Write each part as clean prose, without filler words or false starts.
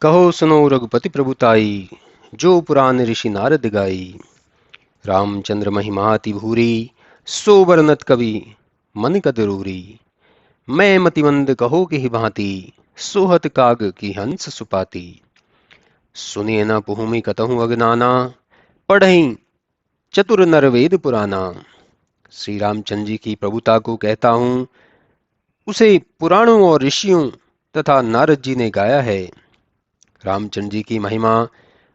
कहो सुनो रघुपति प्रभुताई, जो पुराण ऋषि नारद गाई। रामचंद्र महिमा अति भूरी, सो वर्णत कवि मन कदरूरी। मैं मतिमंद कहो कि भांति, सोहत काग की हंस सुपाती। सुनिए न पुहुमि कतहु अगनाना, पढ़ई चतुर नर वेद पुराना। श्री रामचंद्र जी की प्रभुता को कहता हूँ, उसे पुराणों और ऋषियों तथा नारद जी ने गाया है। रामचंद्र जी की महिमा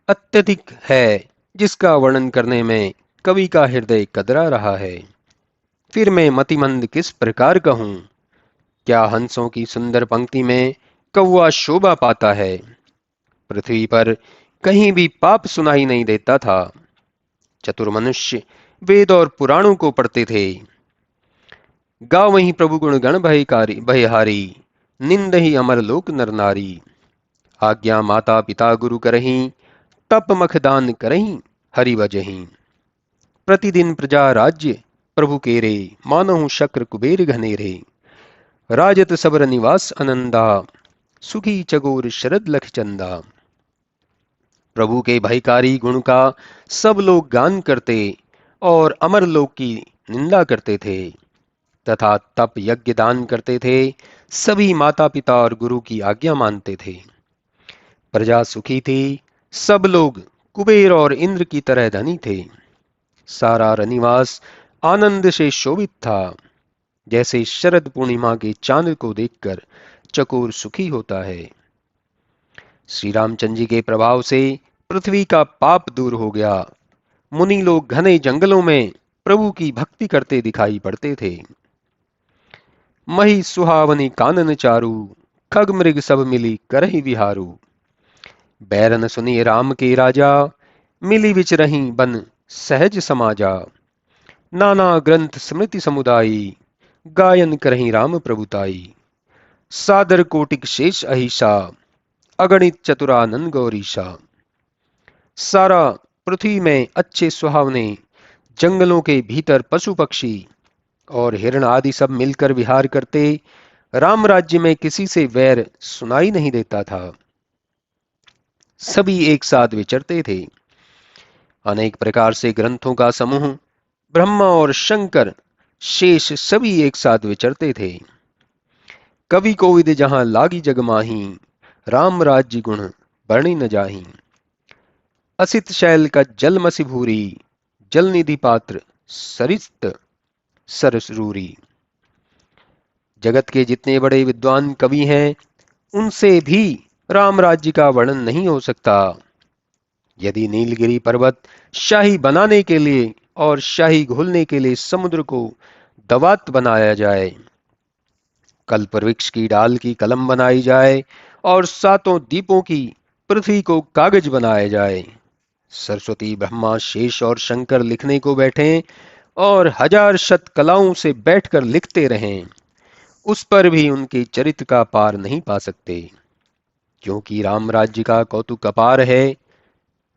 अत्यधिक है, जिसका वर्णन करने में कवि का हृदय कदरा रहा है। फिर मैं मतिमंद किस प्रकार कहूं, क्या हंसों की सुंदर पंक्ति में कौवा शोभा पाता है। पृथ्वी पर कहीं भी पाप सुनाई नहीं देता था। चतुर मनुष्य वेद और पुराणों को पढ़ते थे। गाँव वहीं प्रभु गुण गण भयकारी भयहारी, निंद ही अमर लोक नर नारी। आज्ञा माता पिता गुरु करहीं, तप मख दान करहीं हरि भजहीं। प्रतिदिन प्रजा राज्य प्रभु केरे, मानहु शक्र कुबेर घनेरे। राजत सबर निवास आनंदा, सुखी चगोर शरद लख चंदा। प्रभु के भयकारी गुण का सब लोग गान करते और अमर लोक की निंदा करते थे तथा तप यज्ञ दान करते थे। सभी माता पिता और गुरु की आज्ञा मानते थे। प्रजा सुखी थी, सब लोग कुबेर और इंद्र की तरह धनी थे। सारा रनिवास आनंद से शोभित था, जैसे शरद पूर्णिमा के चांद को देखकर चकोर सुखी होता है। श्री रामचंद्र जी के प्रभाव से पृथ्वी का पाप दूर हो गया। मुनि लोग घने जंगलों में प्रभु की भक्ति करते दिखाई पड़ते थे। मही सुहावनी कानन चारु, खग मृग सब मिली करहि विहारु। बैरन सुनिए राम के राजा, मिली विचरहि बन सहज समाजा। नाना ग्रंथ स्मृति समुदायी, गायन करहि राम प्रभुताई। सादर कोटिक शेष अहिषा, अगणित चतुरानन गौरीशा। सारा पृथ्वी में अच्छे सुहावने जंगलों के भीतर पशु पक्षी और हिरण आदि सब मिलकर विहार करते। राम राज्य में किसी से वैर सुनाई नहीं देता था। सभी एक साथ विचरते थे। अनेक प्रकार से ग्रंथों का समूह ब्रह्मा और शंकर शेष सभी एक साथ विचरते थे। कवि कोविद जहां लागी जग माही, राम राज्य गुण बरणी न जाही। असित शैल का जल मसी भूरी, जल निधि पात्र सरित सरसूरी। जगत के जितने बड़े विद्वान कवि हैं, उनसे भी राम राज्य का वर्णन नहीं हो सकता। यदि नीलगिरी पर्वत शाही बनाने के लिए और शाही घोलने के लिए समुद्र को दवात बनाया जाए, कल्प वृक्ष की डाल की कलम बनाई जाए और सातों दीपों की पृथ्वी को कागज बनाया जाए, सरस्वती ब्रह्मा शेष और शंकर लिखने को बैठें और हजार शत कलाओं से बैठकर लिखते रहें, उस पर भी उनके चरित्र का पार नहीं पा सकते, क्योंकि राम राज्य का कौतुक अपार है।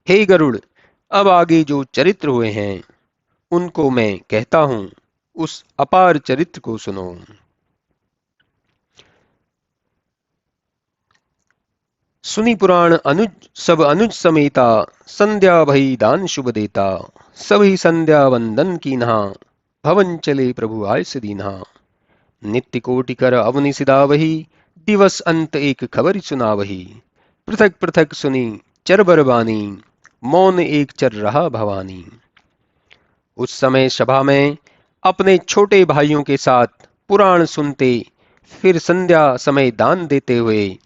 हे गरुड़, अब आगे जो चरित्र हुए हैं उनको मैं कहता हूं, उस अपार चरित्र को सुनो। सुनी पुराण अनुज सब अनुज समेता, संध्या भई दान शुभ देता। सभी संध्या वंदन की नहा, भवन चले प्रभु आय दीन्हा। नित्य कोटि कर अवनि सिदा वही, दिवस अंत एक खबर सुना वही। पृथक पृथक सुनी चरबर बानी, मौन एक चर रहा भवानी। उस समय सभा में अपने छोटे भाइयों के साथ पुराण सुनते, फिर संध्या समय दान देते हुए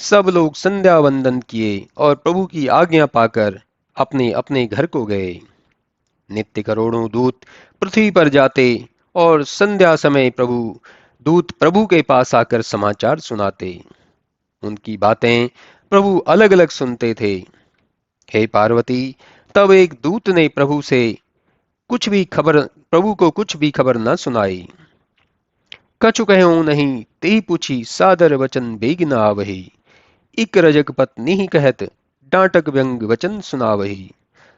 सब लोग संध्या वंदन किए और प्रभु की आज्ञा पाकर अपने अपने घर को गए। नित्य करोड़ों दूत पृथ्वी पर जाते और संध्या समय दूत प्रभु के पास आकर समाचार सुनाते। उनकी बातें प्रभु अलग अलग सुनते थे। हे पार्वती, तब एक दूत ने प्रभु को कुछ भी खबर न सुनाई। कछु कहूं नहीं ते पूछी, सादर वचन बेग न आवही। इक रजक पत्नी ही कहत, डांटक व्यंग वचन सुनावही।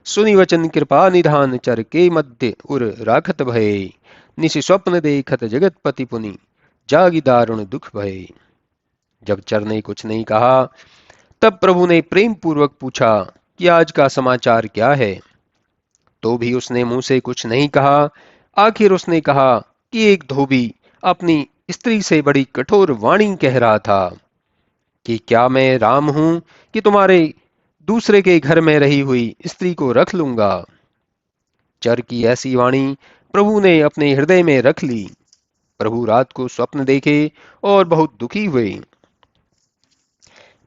सुनि वचन कृपा निधान, चर के मध्य उर राखत भये। निशि स्वप्न देखत जगतपति पुनि, जागि दारुण दुख भये। जब चर ने कुछ नहीं कहा, तब प्रभु ने प्रेम पूर्वक पूछा कि आज का समाचार क्या है। तो भी उसने मुंह से कुछ नहीं कहा। आखिर उसने कहा कि एक धोबी अपनी स्त्री से बड़ी कठोर वाणी कह रहा था कि क्या मैं राम हूं कि तुम्हारे दूसरे के घर में रही हुई स्त्री को रख लूंगा। चर की ऐसी वाणी प्रभु ने अपने हृदय में रख ली। प्रभु रात को स्वप्न देखे और बहुत दुखी हुए।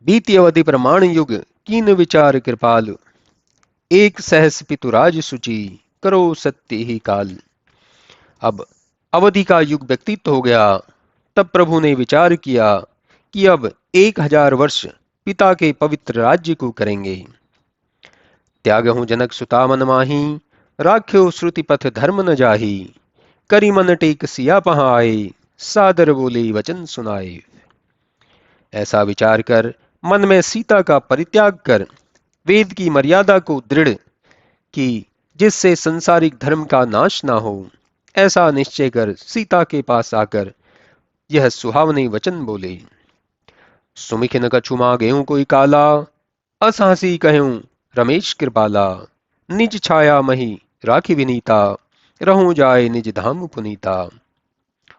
बीती अवधि प्रमाण युग कीन विचार कृपाल, एक सहस पितुराज सुचि करो सत्य ही काल। अब अवधि का युग व्यतीत हो गया। तब प्रभु ने विचार किया कि अब 1000 वर्ष पिता के पवित्र राज्य को करेंगे। त्यागहु जनक सुता मन माही, राख्यो श्रुति पथ धर्म न जाही। करी मन टेक सिया पहाँ आए, सादर बोले वचन सुनाए। ऐसा विचार कर मन में सीता का परित्याग कर वेद की मर्यादा को दृढ़ कि जिससे सांसारिक धर्म का नाश ना हो, ऐसा निश्चय कर सीता के पास आकर यह सुहावने वचन बोले। सुमिख न कछु मागेहूं कोई काला, असहसी कहूं रमेश कृपाला। निज छाया मही राखी विनीता, रहूं जाए निज धाम पुनीता।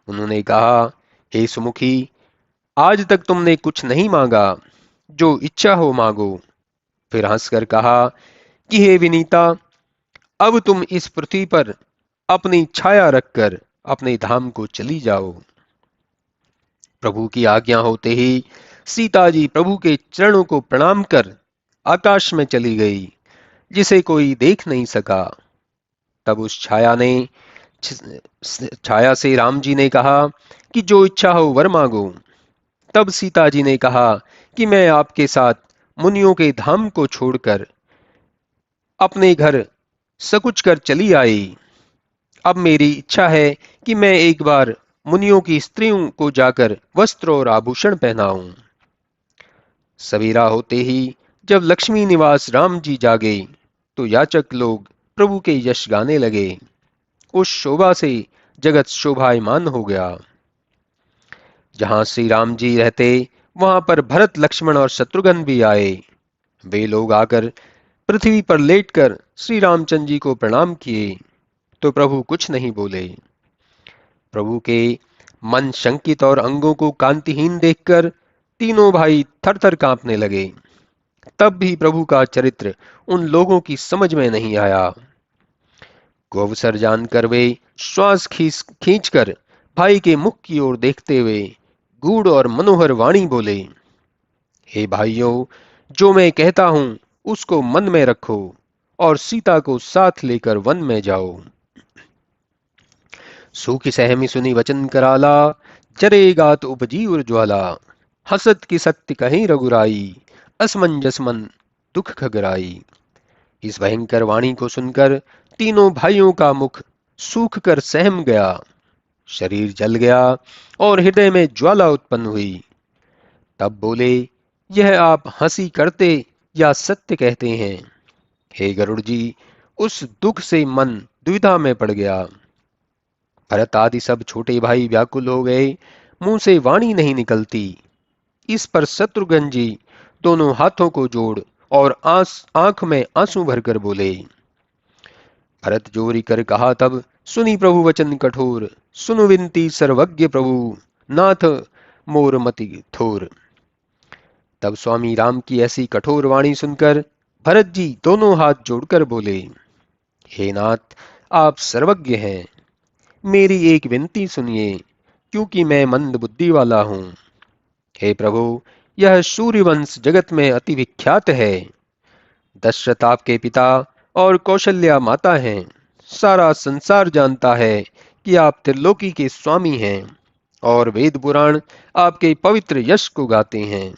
उन्होंने कहा, हे सुमुखी, आज तक तुमने कुछ नहीं मांगा, जो इच्छा हो मांगो। फिर हंसकर कहा कि हे विनीता, अब तुम इस पृथ्वी पर अपनी छाया रखकर अपने धाम को चली जाओ। प्रभु की आज्ञा होते ही सीता जी प्रभु के चरणों को प्रणाम कर आकाश में चली गई, जिसे कोई देख नहीं सका। तब उस छाया से राम जी ने कहा कि जो इच्छा हो वर मांगो। तब सीता जी ने कहा कि मैं आपके साथ मुनियों के धाम को छोड़कर अपने घर सकुच कर चली आई। अब मेरी इच्छा है कि मैं एक बार मुनियों की स्त्रियों को जाकर वस्त्र और आभूषण पहनाऊं। सवेरा होते ही जब लक्ष्मी निवास राम जी जागे तो याचक लोग प्रभु के यश गाने लगे। उस शोभा से जगत शोभायमान हो गया। जहां श्री राम जी रहते वहां पर भरत, लक्ष्मण और शत्रुघ्न भी आए। वे लोग आकर पृथ्वी पर लेटकर श्री रामचंद्र जी को प्रणाम किए तो प्रभु कुछ नहीं बोले। प्रभु के मन शंकित और अंगों को कांतिहीन देखकर तीनों भाई थर-थर कांपने लगे। तब भी प्रभु का चरित्र उन लोगों की समझ में नहीं आया। को अवसर जानकर वे श्वास खींचकर भाई के मुख की ओर देखते हुए गूढ़ और मनोहर वाणी बोले, हे भाइयों, जो मैं कहता हूं उसको मन में रखो और सीता को साथ लेकर वन में जाओ। सूखी सहमी सुनी वचन कराला, जरेगात उपजी उज्ज्वला। हसत की सत्य कहीं रघुराई, असमंजस मन दुख खगराई। इस भयंकर वाणी को सुनकर तीनों भाइयों का मुख सूख कर सहम गया, शरीर जल गया और हृदय में ज्वाला उत्पन्न हुई। तब बोले, यह आप हंसी करते या सत्य कहते हैं? हे गरुड़ जी, उस दुख से मन दुविधा में पड़ गया। भरत आदि सब छोटे भाई व्याकुल हो गए, मुंह से वाणी नहीं निकलती। इस पर शत्रुघ्न जी दोनों हाथों को जोड़ और आंख में आंसू भरकर बोले। भरत जोरी कर कहा, तब सुनी प्रभु वचन कठोर। सुनु विनती सर्वज्ञ प्रभु, नाथ मोर मति थोर। तब स्वामी राम की ऐसी कठोर वाणी सुनकर भरत जी दोनों हाथ जोड़कर बोले, हे नाथ, आप सर्वज्ञ हैं, मेरी एक विनती सुनिए, क्योंकि मैं मंद बुद्धि वाला हूं। हे प्रभु, यह सूर्यवंश जगत में अति विख्यात है। दशरथ आपके पिता और कौशल्या माता हैं। सारा संसार जानता है कि आप त्रिलोकी के स्वामी हैं और वेद पुराण आपके पवित्र यश को गाते हैं।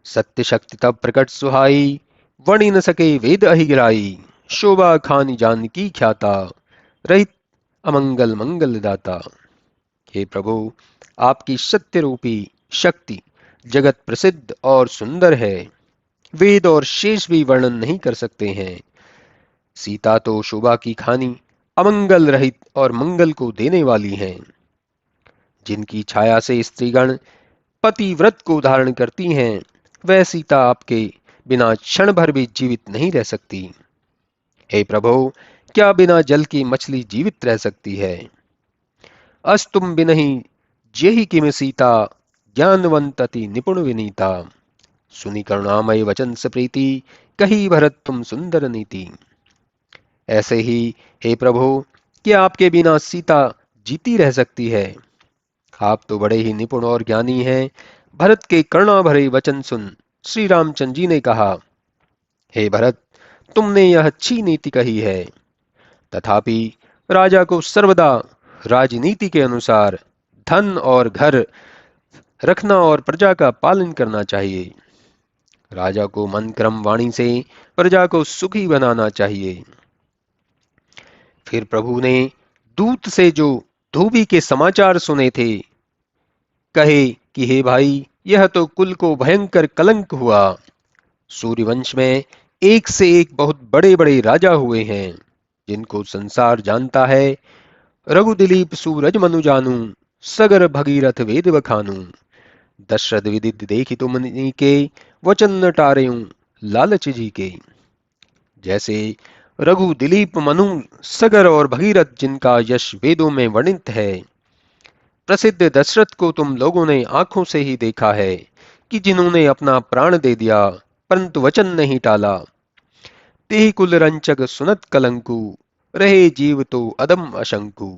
सत्य शक्ति तब प्रकट सुहाई, वर्णि न सके वेद अहिगिराई। शोभा खानी जानकी ख्याता, रहित अमंगल मंगल दाता। हे प्रभु, आपकी सत्य रूपी शक्ति जगत प्रसिद्ध और सुंदर है। वेद और शेष भी वर्णन नहीं कर सकते हैं। सीता तो शोभा की खानी, अमंगल रहित और मंगल को देने वाली हैं। जिनकी छाया से स्त्रीगण पति व्रत को धारण करती हैं, वह सीता आपके बिना क्षण भर भी जीवित नहीं रह सकती। हे प्रभु, क्या बिना जल की मछली जीवित रह सकती है? अस तुम बिनहि जेहि किम सीता, ज्ञानवंत अति निपुण विनीता। सुनी करुणामय वचन सप्रीति, कही भरत तुम सुंदर नीति। ऐसे ही हे प्रभु, क्या आपके बिना सीता जीती रह सकती है? आप तो बड़े ही निपुण और ज्ञानी हैं। भरत के करुणा भरे वचन सुन श्री रामचंद्र जी ने कहा, हे भरत, तुमने यह अच्छी नीति कही है, तथापि राजा को सर्वदा राजनीति के अनुसार धन और घर रखना और प्रजा का पालन करना चाहिए। राजा को मन क्रम वाणी से प्रजा को सुखी बनाना चाहिए। फिर प्रभु ने दूत से जो धोबी के समाचार सुने थे, कहे कि हे भाई, यह तो कुल को भयंकर कलंक हुआ। सूर्यवंश में एक से एक बहुत बड़े बड़े राजा हुए हैं, जिनको संसार जानता है। रघुदिलीप सूरज मनु जानू, सगर भगीरथ वेद बखानू। दशरथ विदित देखि तुम के, वचन न टारेऊं लालच जी के। जैसे रघु दिलीप मनु सगर और भगीरथ, जिनका यश वेदों में वर्णित है, प्रसिद्ध दशरथ को तुम लोगों ने आंखों से ही देखा है कि जिन्होंने अपना प्राण दे दिया परंतु वचन नहीं टाला। तेहि कुल रंचक सुनत कलंकु, रहे जीव तो अदम अशंकु।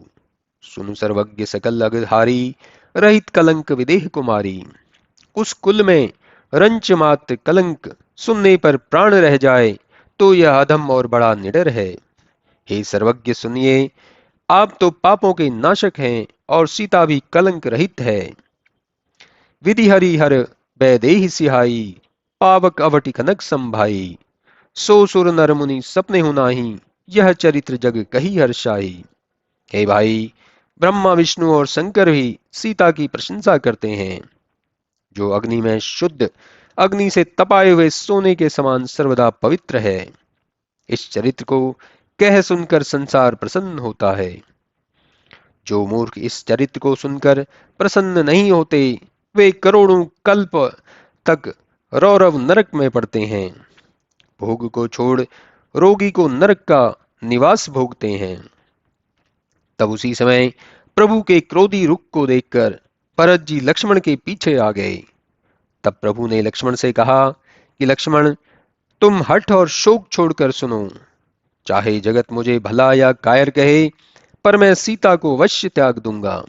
सुनु सर्वज्ञ सकल अगधारी, रहित कलंक विदेह कुमारी। उस कुल में रंच मात्र कलंक सुनने पर प्राण रह जाए तो यह अधम और बड़ा निडर है। हे सर्वज्ञ सुनिए, आप तो पापों के नाशक हैं और सीता भी कलंक रहित है। विधि हरि हर वैदेही सिहाई, पावक अवटि कनक संभाई। सो सुर नर मुनि सपने हु नाही, यह चरित्र जग कही हर्षाई। हे भाई, ब्रह्मा विष्णु और शंकर भी सीता की प्रशंसा करते हैं, जो अग्नि में शुद्ध, अग्नि से तपाए हुए सोने के समान सर्वदा पवित्र है। इस चरित्र को कह सुनकर संसार प्रसन्न होता है। जो मूर्ख इस चरित्र को सुनकर प्रसन्न नहीं होते, वे करोड़ों कल्प तक रौरव नरक में पड़ते हैं। भोग को छोड़ रोगी को नरक का निवास भोगते हैं। तब उसी समय प्रभु के क्रोधी रुख को देखकर भरत जी लक्ष्मण के पीछे आ गए। तब प्रभु ने लक्ष्मण से कहा कि लक्ष्मण, तुम हठ और शोक छोड़कर सुनो। चाहे जगत मुझे भला या कायर कहे, पर मैं सीता को अवश्य त्याग दूंगा।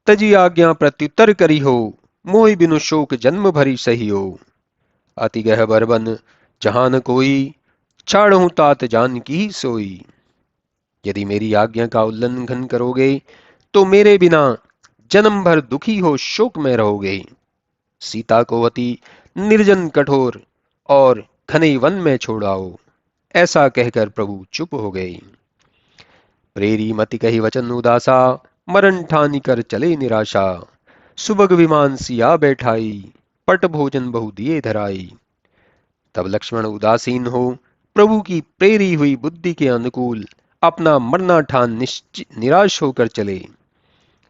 तजी आज्ञा प्रत्युत्तर करी हो, मोहि बिनु शोक जन्म भरी सही हो। अति गह बरबन जहां न कोई, छाड़हूं तात जान की ही सोई। यदि मेरी आज्ञा का उल्लंघन करोगे तो मेरे बिना जन्म भर दुखी हो शोक में रहोगे। सीता को अति निर्जन कठोर और घने वन में छोड़ाओ। ऐसा कहकर प्रभु चुप हो गए। प्रेरी मति कही वचन उदासा, मरण ठानी कर चले निराशा। सुबग विमान सिया बैठाई, पट भोजन बहु दिए धराई। तब लक्ष्मण उदासीन हो प्रभु की प्रेरी हुई बुद्धि के अनुकूल अपना मरना ठान निराश होकर चले।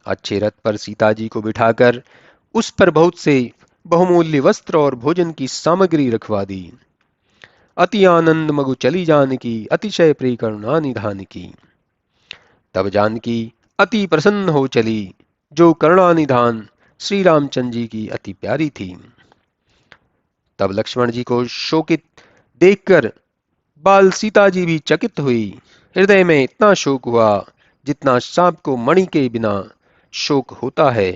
अच्छे रथ पर सीता जी को बिठाकर उस पर बहुत से बहुमूल्य वस्त्र और भोजन की सामग्री रखवा दी। अति आनंद मगु चली जानकी, अतिशय प्रिय करुणा निधान की। तब जानकी अति प्रसन्न हो चली, जो करुणा निधान श्री रामचंद्र जी की अति प्यारी थी। तब लक्ष्मण जी को शोकित देखकर बाल सीता जी भी चकित हुई। हृदय में इतना शोक हुआ जितना सांप को मणि के बिना शोक होता है।